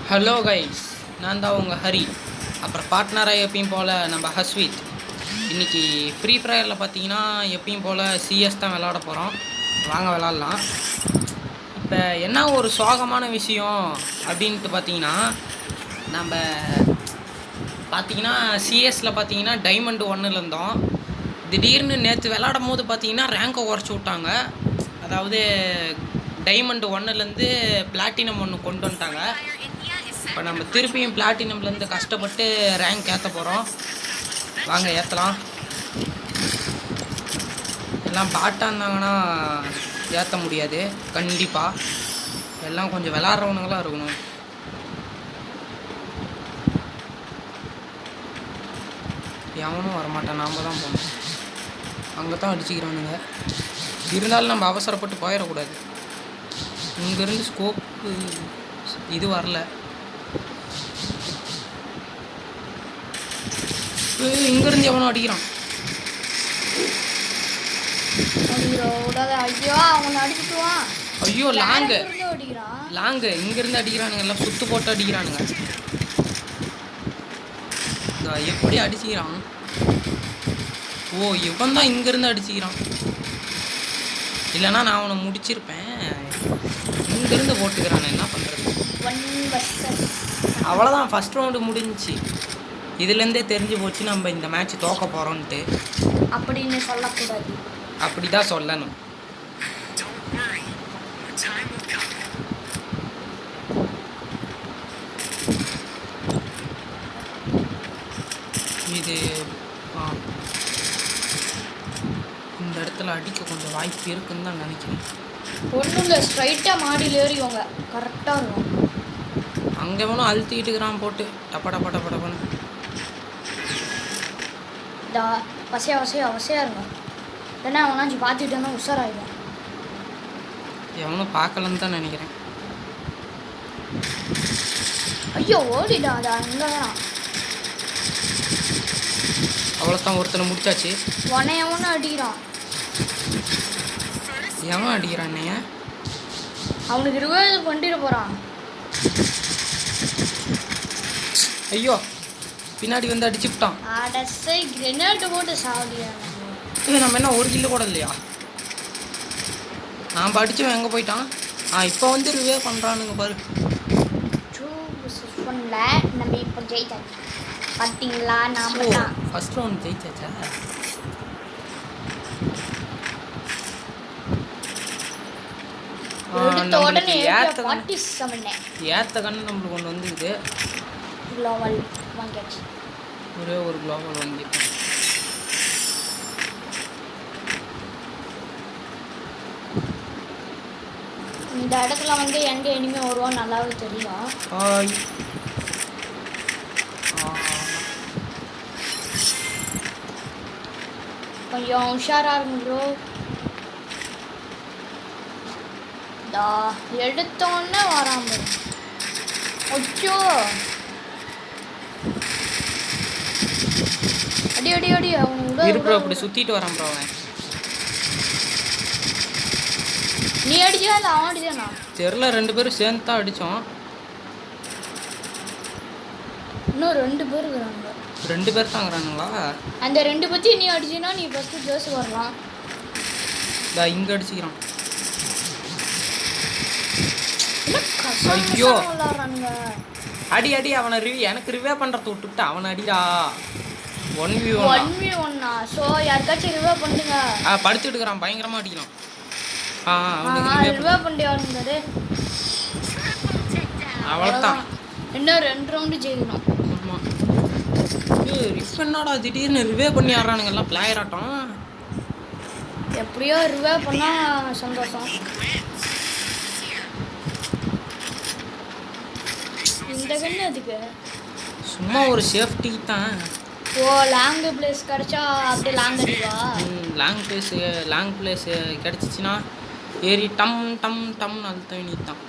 Hello guys, நான் தான் உங்கள் ஹரி. அப்புறம் பார்ட்னராக எப்பயும் போல் நம்ம ஹஸ்வீத். இன்றைக்கி ஃப்ரீ ஃபயரில் பார்த்தீங்கன்னா எப்பயும் போல் சிஎஸ் தான் விளாட போகிறோம். வாங்க விளாட்லாம். இப்போ என்ன ஒரு சோகமான விஷயம் அப்படின்ட்டு பார்த்தீங்கன்னா, நம்ம பார்த்தீங்கன்னா சிஎஸில் பார்த்தீங்கன்னா டைமண்ட் 1ல் இருந்தோம். திடீர்னு நேற்று விளாடும் போது பார்த்தீங்கன்னா ரேங்கை குறைச்சி விட்டாங்க. அதாவது டைமண்ட் 1லேருந்து பிளாட்டினம் 1 கொண்டு வந்துட்டாங்க. இப்போ நம்ம திருப்பியும் பிளாட்டினம்லேருந்து கஷ்டப்பட்டு ரேங்க் ஏற்ற போகிறோம். வாங்க ஏற்றலாம். எல்லாம் பாட்டாக இருந்தாங்கன்னா ஏற்ற முடியாது கண்டிப்பாக. எல்லாம் கொஞ்சம் விளாட்றவனுங்களாம் இருக்கணும். எவனும் வரமாட்டான், நாம் தான் போகணும். அங்கே தான் அடிச்சுக்கிறானுங்க. இருந்தாலும் நம்ம அவசரப்பட்டு போயிடக்கூடாது. இங்கேருந்து ஸ்கோப்பு இது வரல. இங்கேருந்து எவனோ அடிக்கிறான். ஐயோ லாங்கு இங்கேருந்து அடிக்கிறானுங்க. எல்லாம் சுத்து போட்டு அடிக்கிறானுங்க. எப்படி அடிச்சுக்கிறான்? ஓ, இவன் தான் இங்கேருந்து அடிச்சுக்கிறான். இல்லைன்னா நான் அவனை முடிச்சிருப்பேன். இங்கேருந்து போட்டுக்கிறான். என்ன பண்ணுறது? அவ்வளோதான், ஃபஸ்ட் ரவுண்டு முடிஞ்சிச்சு. இதுலேருந்தே தெரிஞ்சு போச்சு நம்ம இந்த மேட்ச் தோக்க போகிறோன்ட்டு. அப்படின்னு சொல்லக்கூடாது, அப்படி தான் சொல்லணும். இது இந்த இடத்துல அடிக்க கொஞ்சம் வாய்ப்பு இருக்குன்னு தான் நினைக்கிறேன். ஒன்றும் இல்லை, ஸ்ட்ரைட்டாக மாடியில் ஏறிவாங்க, கரெக்டாக இருக்கும். அங்கே வேணும் அழுத்திக்கிட்டு இருக்கிறான் போட்டு டப்ப டப்ப டப்ப டப்பன்னு. வசையாக இருக்கும். இல்லைன்னா அவனாச்சும் பார்த்துட்டு இருந்தால் உஷாராயிடும். எவனும் பார்க்கலன்னு தான் நினைக்கிறேன். ஐயோ ஓடிடா, அது அங்கே தான். அவ்வளோதான், ஒருத்தனை முடிச்சாச்சு. எவனும் அடிக்கிறான். எவன் அடிக்கிறான்? என்னைய அவனுக்கு ரிவர்ஸ் பண்ணிட்டு போகிறான். ஐயோ, பின்னாடி வந்து அடிச்சுட்டான். அடசை கிரெனேட் போட்டு சாவடியாங்க. இது நம்ம என்ன ஒரு கில்லு கூட இல்லையா? நான் படித்தவன் எங்கே போயிட்டான்? இப்போ வந்து ரிவே பண்ணுறானுங்க பாரு. நம்ம இப்போ ஜெயிச்சாச்சு பார்த்தீங்களா? நாம தான் ஃபர்ஸ்ட் ரவுண்ட் ஜெயிச்சாச்சா? ஏத்த கண்ணு நம்மளுக்கு ஒன்று வந்துருக்குது. குளோபல் வாங்கியாச்சு. ஒரே ஒரு குளோபல் வாங்கிட்டேன். இந்த இடத்துல வந்து எங்கே இனிமே வருவோம் நல்லாவே தெரியும். கொஞ்சம் உஷாராக இருக்கும் ப்ரோ. எடுத்தோன்னே வராம. அச்சோ, அடி அடி அடி. அவன் அப்படி சுத்திட்டு வரான் ப்ரோ. அவன் நீ அடிச்சா இல்லை அவன் அடிச்சானா தெரியல. 2 பேரும் சேர்ந்து தான் அடித்தோம். இன்னும் 2 பேர் இருக்கிறாங்க. 2 பேர் தான் இருக்கிறானுங்களா? அந்த 2 பற்றி நீ அடிச்சினா நீ ஃபஸ்ட்டு ஜோஸ் வரலாம். இங்கே அடிச்சுக்கிறான். ஐயோ, அடி அடி. அவனை எனக்கு ரிவே பண்ணுறத விட்டுவிட்டு அவனை அடிடா. 1v1 ஸோ யாருக்காச்சும் ரிவே பண்ணுங்க. படுத்துட்டு இருக்கிறான், பயங்கரமாக அடிக்கிறான். ரிவே பண்ணியாருங்கிறது. அவ்வளோதான், இன்னும் 2 ரவுண்டு ஜெயிக்கணும். ஆமாம். இப்போ என்னடா திடீர்னு ரிவே பண்ணி ஆடுறானுங்க எல்லாம் பிளேயர் ஆட்டம். எப்படியோ ரிவே பண்ணால் சந்தோஷம். இந்த கண்ணு அதுக்கு சும்மா ஒரு சேஃப்டி தான். ஓ, லாங் பிளேஸ் கிடச்சா அப்படியே லாங் அடிவா. லாங் பிளேஸ் கிடச்சிச்சின்னா ஏறி டம் டம் டம்னு அழுத்த வேண்டியது தான்.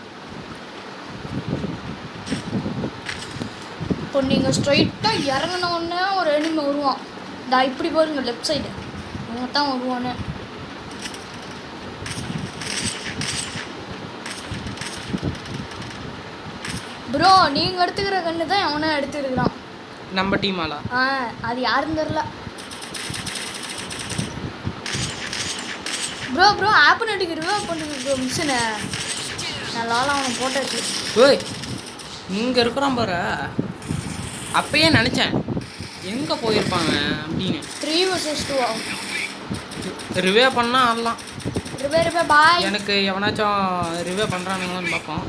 இப்போ நீங்கள் ஸ்ட்ரைட்டாக இறங்கினோடனே ஒரு எனிமே வருவான். இப்படி பாருங்க, லெஃப்ட் சைடு அவங்க தான் வருவானே. ப்ரோ நீங்கள் எடுத்துக்கிற கன்று தான் எவனோ எடுத்துருக்குறான். நம்ம டீமாலா? அது யாருன்னு தெரில. ப்ரோ ஆப்பிள் எடுக்கிறவே பண்ணுங்க ப்ரோ மிஷினை. நல்லாலும் அவனை போட்டாச்சு. ஓய் இங்கே இருக்கிறான் பாரு. அப்பயே நினச்சேன் எங்கே போயிருப்பாங்க அப்படின்னு. 3 vs 2 ஆகும். ரிவே பண்ணால் ஆடலாம். ரிவே பாய். எனக்கு எவனாச்சும் ரிவே பண்ணுறானுங்களான்னு பார்ப்போம்.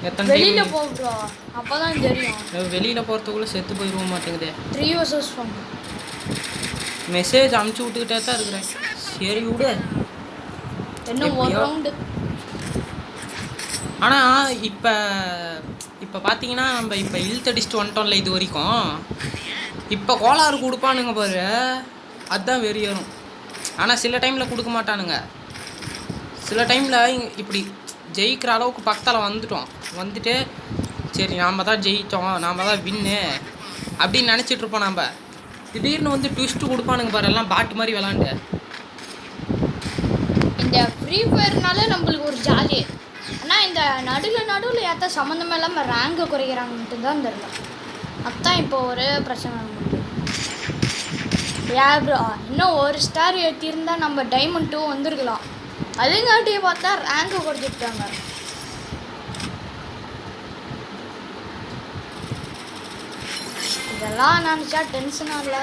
எத்தனை வெளியில் போ ப்ரோ, அப்போ தான் தெரியும். வெளியில் போகிறதுக்குள்ளே செத்து போயிடுவோம் மாட்டேங்குதே. 3 vs 1 மெசேஜ் அமுச்சு விட்டுக்கிட்டே தான் இருக்கிறேன். சரி விடு, இன்னும் ஒரு ரவுண்டு. ஆனால் இப்போ பார்த்தீங்கன்னா நம்ம இப்போ இழுத்தடிச்சிட்டு வந்துட்டோம்ல இது வரைக்கும். இப்போ கோளாறு கொடுப்பானுங்க பாரு, அதுதான் வெறியரும். ஆனால் சில டைமில் கொடுக்க மாட்டானுங்க. சில டைமில் இப்படி ஜெயிக்கிற அளவுக்கு பக்கத்தில் வந்துட்டு சரி நாம் தான் ஜெயித்தோம், நாம் தான் வின்னு அப்படின்னு நினச்சிட்ருப்போம். நம்ம திடீர்னு வந்து ட்விஸ்ட்டு கொடுப்பானுங்க பாரு, எல்லாம் பாட்டு மாதிரி விளாண்டு. இந்த ஃப்ரீ ஃபயர்னால நம்மளுக்கு ஒரு ஜாலி. ஆனால் இந்த நடுவில் ஏற்ற சம்மந்தமே இல்லாமல் ரேங்கை குறைக்கிறாங்கன்ட்டு தான் தெரியல. அதுதான் இப்போ ஒரே பிரச்சனை நம்மளுக்கு. ப்ரோ இன்னும் ஒரு ஸ்டார் ஏற்றிருந்தா நம்ம டைமண்ட் 2 வந்துருக்கலாம். அதுங்காட்டியே பார்த்தா ரேங்கு குறைச்சிட்டாங்க. இதெல்லாம் நினச்சா டென்ஷனாக இல்லை.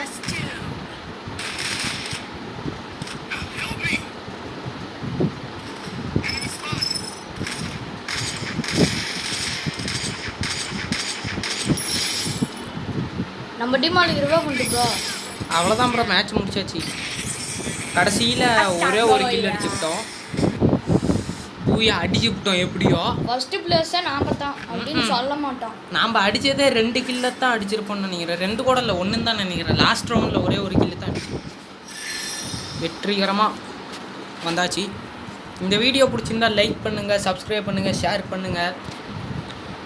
நம்ம டீமாலுக்கு ரூபா கொண்டு ப்ரோ. அவ்வளோதான் ப்ரோ, மேட்ச் முடிச்சாச்சு. கடைசியில் ஒரே ஒரு கில் அடிச்சுக்கிட்டோம். பூயா அடிச்சுக்கிட்டோம். எப்படியோ ஃபர்ஸ்ட் பிளேஸை நாம் தான் அப்படின்னு சொல்ல மாட்டோம். நாம் அடித்ததே 2 கில்லை தான் அடிச்சிருப்போம்னு நினைக்கிறேன். 2 கூட இல்லை, 1 தான் நினைக்கிறேன். லாஸ்ட் ரவுண்டில் ஒரே ஒரு கில்லு தான் அடிச்சு வெற்றிகரமாக வந்தாச்சு. இந்த வீடியோ பிடிச்சிருந்தால் லைக் பண்ணுங்கள், சப்ஸ்கிரைப் பண்ணுங்கள், ஷேர் பண்ணுங்கள்.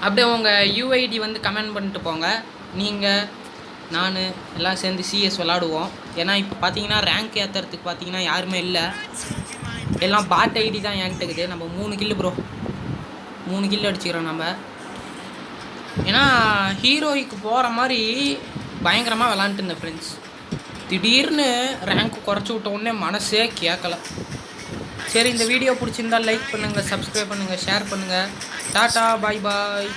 அப்படியே உங்கள் யூஐடி வந்து கமெண்ட் பண்ணிட்டு போங்க. நீங்கள் நான் எல்லாம் சேர்ந்து சிஎஸ் விளாடுவோம். ஏன்னா இப்போ பார்த்தீங்கன்னா ரேங்க் ஏற்றுறதுக்கு பார்த்தீங்கன்னா யாருமே இல்லை, எல்லாம் பாட் ஐடி தான் என்கிட்ட இருக்குது. நம்ம 3 கில்லு ப்ரோ, 3 கில்லு அடிச்சுக்கிறோம் நம்ம. ஏன்னா ஹீரோய்க்கு போகிற மாதிரி பயங்கரமாக விளாண்டுட்டு இருந்தேன் ஃப்ரெண்ட்ஸ். திடீர்னு ரேங்க் குறைச்சி விட்ட உடனே மனசே கேட்கல. சரி, இந்த வீடியோ பிடிச்சிருந்தால் லைக் பண்ணுங்கள், சப்ஸ்கிரைப் பண்ணுங்கள், ஷேர் பண்ணுங்கள். டாட்டா, பாய் பாய்.